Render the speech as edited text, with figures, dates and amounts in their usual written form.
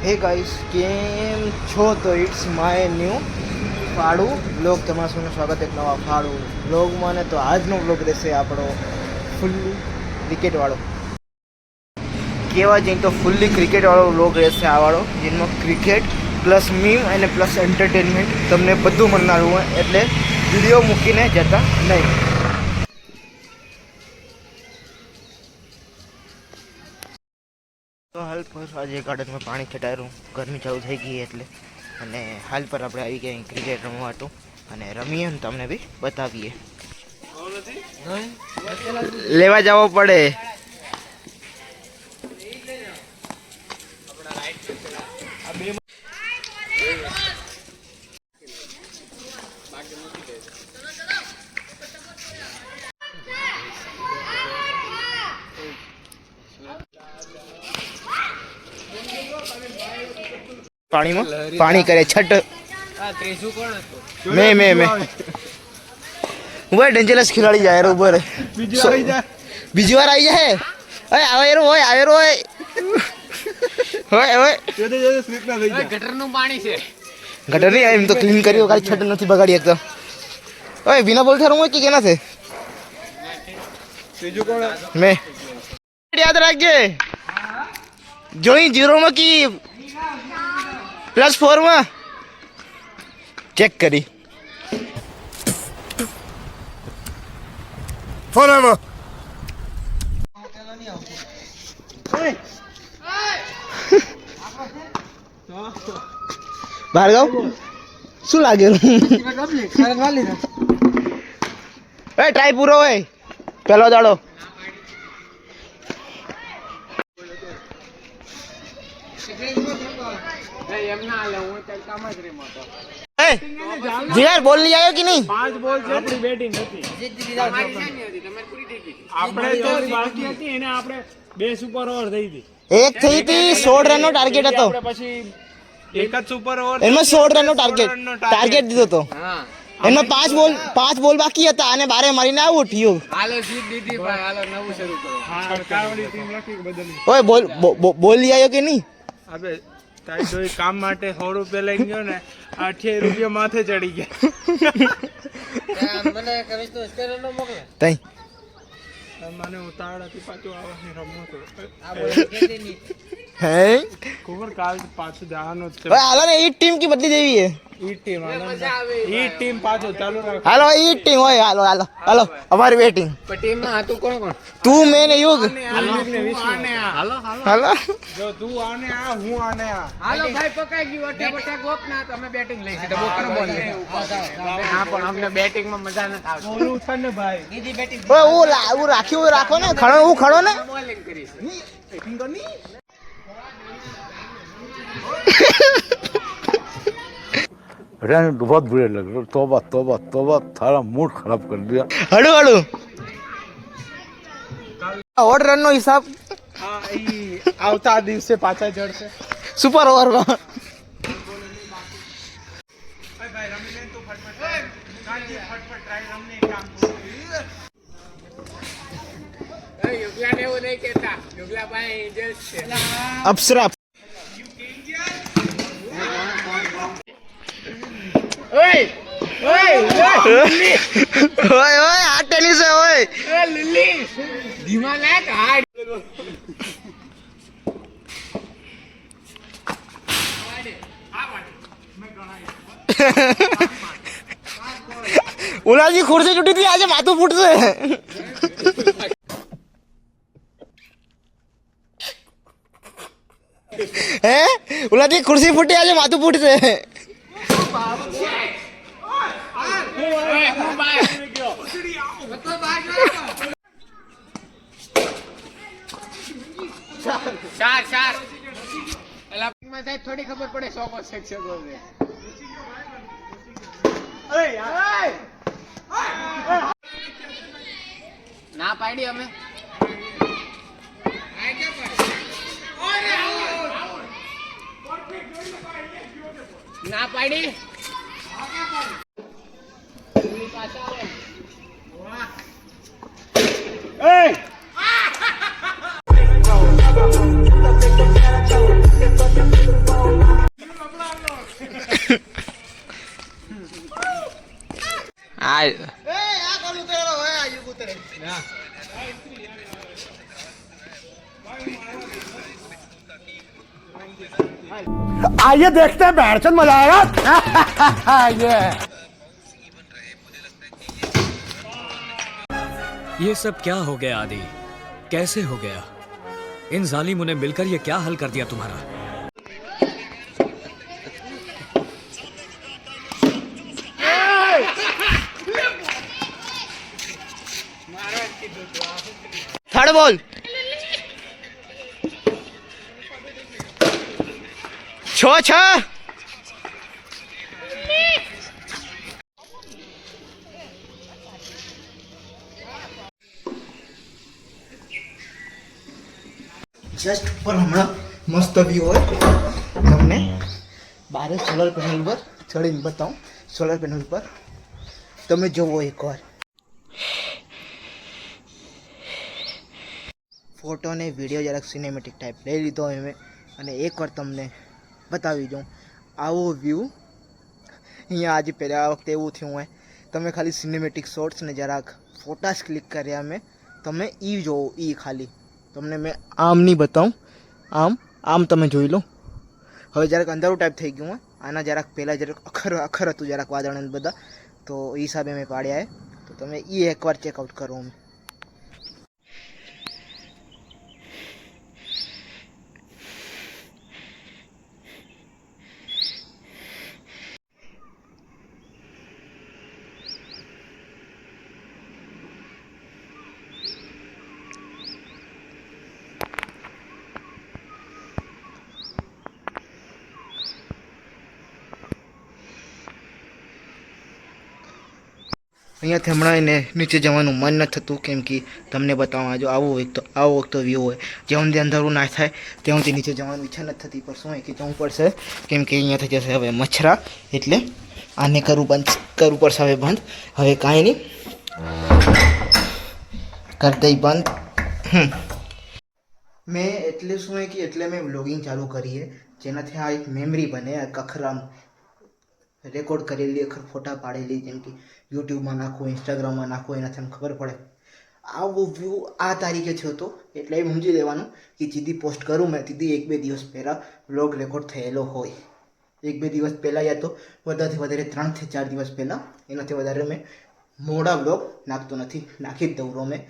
હે ગાઈસ, કેમ છો? તો ઇટ્સ માય ન્યૂ ફાળું બ્લોગ. તમારું સૌનું સ્વાગત એક નવા ફાળું બ્લોગમાં. ને તો આજનો બ્લોગ રહેશે આપણો ફૂલ્લી ક્રિકેટવાળો. કહેવા જઈએ તો ફૂલ્લી ક્રિકેટવાળો બ્લોગ રહેશે આ વાળો, જેમાં ક્રિકેટ પ્લસ મીમ અને પ્લસ એન્ટરટેનમેન્ટ તમને બધું મળનારું હોય, એટલે વિડીયો મૂકીને જતા નહીં. તો હાલ પર આજે ગાર્ડનમાં પાણી ખેંચાયું, ગરમી ચાલુ થઈ ગઈ એટલે, અને હાલ પર આપણે આવી ગયા ક્રિકેટ રમવા હતું, અને રમીએ ને તમને બી બતાવીએ. લેવા જવો પડે. પાણીમાં પાણી કરે છટ. મેં હું ડેન્જરસ ખેલાડી જાય ઉભર. બીજી વાર આવી જાય. આવેરો હોય ગટરનું પાણી છે. ગટર નહીં, એમ તો ક્લીન કર્યું, ખાલી છટ નથી બગાડી એકદમ. ઓય વિના બોલ ઠારું હોય કે કેના છે? મેં યાદ રાખજે, જોઈ 0 માં કી +4 માં ચેક કરી. ફોનમાં ભાર્ગવ શું લાગેલું? ટ્રાય પૂરો હોય પેલો દાડો. જીગર બોલ લઈ આવ્યો કે નહીં? 5 બોલ છે, આપણી બેટિંગ હતી. આપણે તો બાકી હતી એને આપણે 2 સુપર ઓવર થઈ હતી. એક થઈ હતી 16 રનનો ટાર્ગેટ હતો. પછી એક જ સુપર ઓવર એમાં 16 રનનો ટાર્ગેટ દીધો હતો. એમાં 5 બોલ બાકી હતા અને 12 મારીને આઉટ થયું. હાલો જીત દીધી ભાઈ, હાલો નવું શરૂ કરો. હા, કાવડી ટીમ લખી બદલી. ઓય બોલ લઈ આવ્યો કે નહીં? અબે તાઈ જોઈ કામ માટે 100 રૂપિયા લઈ ગયો ને, 28 રૂપિયા માથે ચડી ગયા. મને કવિશ તો સ્કેનર નો મોકલે. તઈ મને ઉતાવળાથી પાછું આવવાની રમવો તો. આ બોલ કેતી ની. હે ખબર કાલ પાછું જવાનું જ છે. ઓય હાલો ને ઈ ટીમ કી બદલી દેવી હે. ઈ ટીમ પાછું ચાલુ રાખ. હાલો ઈ ટીમ હોય. હાલો અમારી બેટિંગ. ટીમ માં હતું કોણ કોણ? તું મેં ને યુગ. હાલો જો તું આને આ, હું આને આ. હાલો ભાઈ પકાઈ ગયું. અટે બટા ગોપ ના તમે બેટિંગ લઈ છે તો બોકનો બોલ લે. હા પણ અમને બેટિંગ માં મજા નથી આવતી. બોલું છે ને ભાઈ. દીદી બેટિંગ ઓય હું રાખ્યું રાખો ને. હું ખડો ને. બોલિંગ કરીશ. बहुत बुरे लग रहे. तौबा तौबा तौबा, थारा मूड खराब कर दिया. હળુ ઓવર રન નો હિસાબ હા, ઈ આવતા દિવસે પાછા જડશે. સુપર ઓવરમાં. ભાઈ રમી લે તો ફટફટ ટ્રાય રમને એક કામ કરું. યુગલા ને એવું નહીં કહેતા. યુગલા ભાઈ ઇન્જર્ડ છે. અપ્સરા. ઓય આ ટેનિસ છે. ઓય લિલી ધીમા લાગ હાડ. ઉલાજી ખુરશી તૂટી હતી, આજે માથું ફૂટશે. હે ઉલાજી ખુરશી ફૂટી, આજે માથું ફૂટશે. ચાર થોડી ખબર પડે 100 કો શિક્ષકો છે. ના પાડી અમે. ના પાડી. Hey! आइए देखते हैं बैठचंद मजा आएगा ये ये सब क्या हो गया आदि? कैसे हो गया? इन जालिमों ने मिलकर ये क्या हल कर दिया तुम्हारा? थर्ड बॉल छ જસ્ટ ઉપર હમણાં મસ્ત વ્યૂ હોય તમને બારે સોલર પેનલ પર ચડીને બતાવું સોલર પેનલ પર તમે જોવો એકવાર ફોટો ને વિડીયો જરાક સિનેમેટિક ટાઈપ લઈ લીધો હોય મેં અને એકવાર તમને બતાવી દઉં આવો વ્યૂ અહીંયા આજે પહેલાં આ વખતે એવું થયું હોય તમે ખાલી સિનેમેટિક શોર્ટ્સ ને જરાક ફોટાસ ક્લિક કર્યા મેં તમે એ જોવો એ ખાલી તમને મેં આમ નહીં બતાવું આમ તમે જોઈ લો હવે જરાક અંધારું ટાઈપ થઈ ગયું હોય આના જરાક પહેલાં જરાક અખર હતું જરાક વાદળ બધા તો એ હિસાબે મેં પાડ્યા તો તમે એ એકવાર ચેકઆઉટ કરો અમે અહીંયાથી હમણાં એને નીચે જવાનું મન ન થતું કેમ કે તમને બતાવવા જો આવો એક તો વ્યૂ હોય જ્યાં સુધી અંધારું ના થાય ત્યાં સુધી નીચે જવાનું ઈચ્છા નથી થતી પણ શું કે જવું પડશે કેમ કે અહીંયાથી જશે હવે મચ્છરા એટલે આને કરવું પડશે હવે બંધ હવે કાંઈ નહીં કરી દઈ બંધ મેં એટલે શું કે એટલે મેં વ્લોગિંગ ચાલુ કરીએ જેનાથી આ એક મેમરી બને આ કખરામ રેકોર્ડ કરેલી અખર ફોટા પાડેલી જેમ કે યુટ્યુબમાં નાખો ઇન્સ્ટાગ્રામમાં નાખો એનાથી અમને ખબર પડે આવો વ્યૂ આ તારીખે થયો હતો એટલે એમ સમજી લેવાનું કે સીધી પોસ્ટ કરું મેં સીધી 1-2 દિવસ પહેલાં વ્લોગ રેકોર્ડ થયેલો હોય 1-2 દિવસ પહેલાં યા તો વધારેથી વધારે 3-4 દિવસ પહેલાં એનાથી વધારે મેં મોડા વ્લોગ નાખતો નથી નાખી જ દઉં મેં